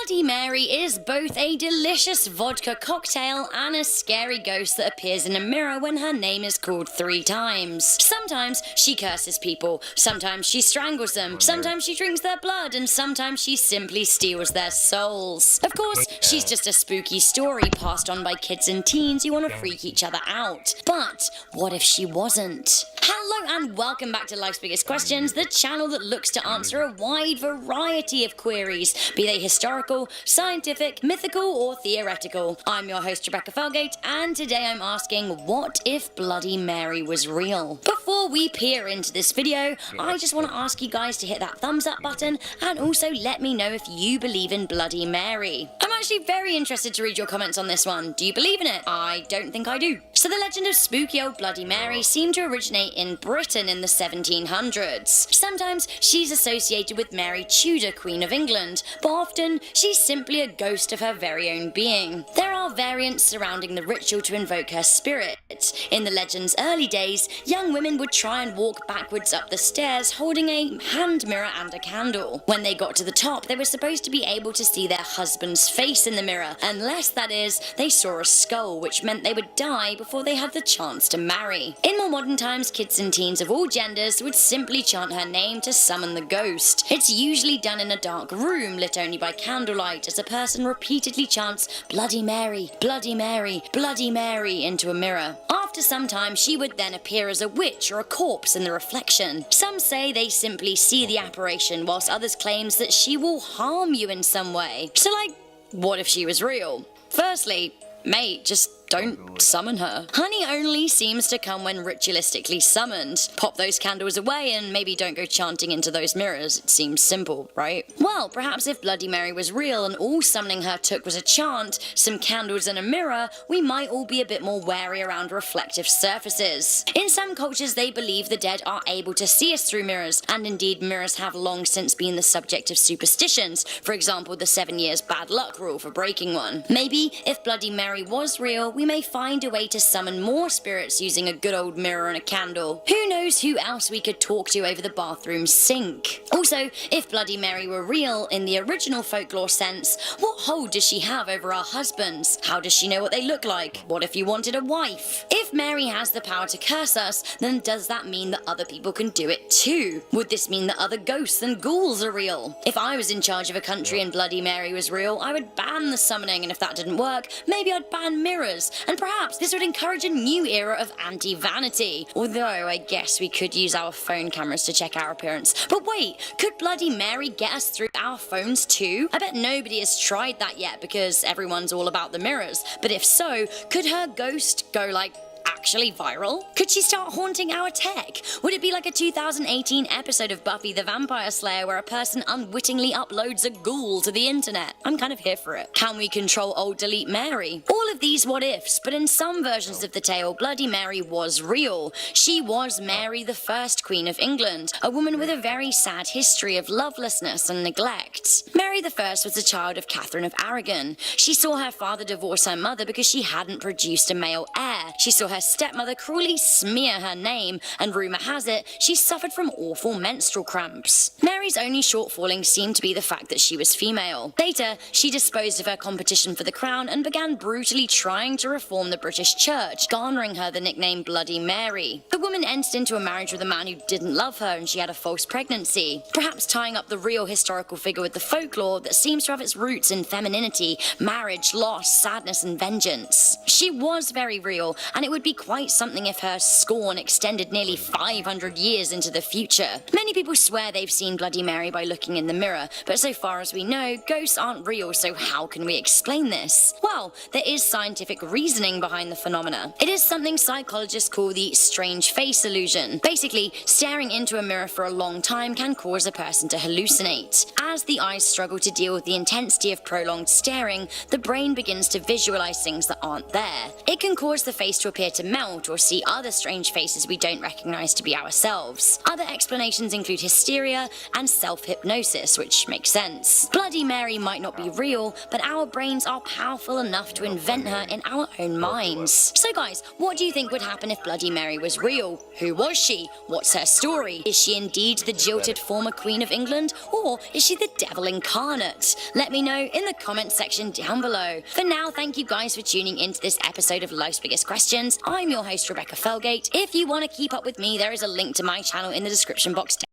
Bloody Mary is both a delicious vodka cocktail and a scary ghost that appears in a mirror when her name is called 3 times. Sometimes she curses people, sometimes she strangles them, sometimes she drinks their blood, and sometimes she simply steals their souls. Of course, she's just a spooky story passed on by kids and teens who want to freak each other out. But what if she wasn't? Hello and welcome back to Life's Biggest Questions, the channel that looks to answer a wide variety of queries, be they historical, scientific, mythical, or theoretical. I'm your host Rebecca Felgate, and today I'm asking, what if Bloody Mary was real? Before we peer into this video, I just want to ask you guys to hit that thumbs up button and also let me know if you believe in Bloody Mary. I'm actually very interested to read your comments on this one. Do you believe in it? I don't think I do. So the legend of spooky old Bloody Mary seemed to originate in Britain in the 1700s. Sometimes she's associated with Mary Tudor, Queen of England, but often she's simply a ghost of her very own being. There are variants surrounding the ritual to invoke her spirit. In the legend's early days, young women would try and walk backwards up the stairs holding a hand mirror and a candle. When they got to the top, they were supposed to be able to see their husband's face in the mirror, unless, that is, they saw a skull, which meant they would die before they had the chance to marry. In more modern times, kids and teens of all genders would simply chant her name to summon the ghost. It's usually done in a dark room, lit only by candlelight, as a person repeatedly chants Bloody Mary, Bloody Mary, Bloody Mary into a mirror. After some time, she would then appear as a witch or a corpse in the reflection. Some say they simply see the apparition, whilst others claims that she will harm you in some way. So what if she was real? Firstly, mate, just don't summon her. Honey only seems to come when ritualistically summoned. Pop those candles away and maybe don't go chanting into those mirrors. It seems simple, right? Well, perhaps if Bloody Mary was real and all summoning her took was a chant, some candles and a mirror, we might all be a bit more wary around reflective surfaces. In some cultures, they believe the dead are able to see us through mirrors, and indeed mirrors have long since been the subject of superstitions. For example, the 7 years bad luck rule for breaking one. Maybe if Bloody Mary was real, we may find a way to summon more spirits using a good old mirror and a candle. Who knows who else we could talk to over the bathroom sink? Also, if Bloody Mary were real in the original folklore sense, what hold does she have over our husbands? How does she know what they look like? What if you wanted a wife? If Mary has the power to curse us, then does that mean that other people can do it too? Would this mean that other ghosts and ghouls are real? If I was in charge of a country and Bloody Mary was real, I would ban the summoning, and if that didn't work, maybe I'd ban mirrors. And perhaps this would encourage a new era of anti-vanity. Although I guess we could use our phone cameras to check our appearance. But wait, could Bloody Mary get us through our phones too? I bet nobody has tried that yet because everyone's all about the mirrors. But if so, could her ghost go actually viral? Could she start haunting our tech? Would it be like a 2018 episode of Buffy the Vampire Slayer where a person unwittingly uploads a ghoul to the internet? I'm kind of here for it. Can we control old Delete Mary? All of these what ifs, but in some versions of the tale, Bloody Mary was real. She was Mary the First, Queen of England, a woman with a very sad history of lovelessness and neglect. Mary the First was the child of Catherine of Aragon. She saw her father divorce her mother because she hadn't produced a male heir. She saw her stepmother cruelly smear her name, and rumour has it she suffered from awful menstrual cramps. Mary's only shortfalling seemed to be the fact that she was female. Later, she disposed of her competition for the crown and began brutally trying to reform the British Church, garnering her the nickname Bloody Mary. The woman entered into a marriage with a man who didn't love her, and she had a false pregnancy, perhaps tying up the real historical figure with the folklore that seems to have its roots in femininity, marriage, loss, sadness, and vengeance. She was very real, and it would be quite something if her scorn extended nearly 500 years into the future. Many people swear they've seen Bloody Mary by looking in the mirror, but so far as we know, ghosts aren't real, so how can we explain this? Well, there is scientific reasoning behind the phenomena. It is something psychologists call the strange face illusion. Basically, staring into a mirror for a long time can cause a person to hallucinate. As the eyes struggle to deal with the intensity of prolonged staring, the brain begins to visualize things that aren't there. It can cause the face to appear to melt or see other strange faces we don't recognize to be ourselves. Other explanations include hysteria and self-hypnosis, which makes sense. Bloody Mary might not be real, but our brains are powerful enough to invent her in our own minds. So guys, what do you think would happen if Bloody Mary was real? Who was she? What's her story? Is she indeed the jilted former Queen of England, or is she the devil incarnate? Let me know in the comments section down below. For now, thank you guys for tuning into this episode of Life's Biggest Questions. I'm your host, Rebecca Felgate. If you want to keep up with me, there is a link to my channel in the description box down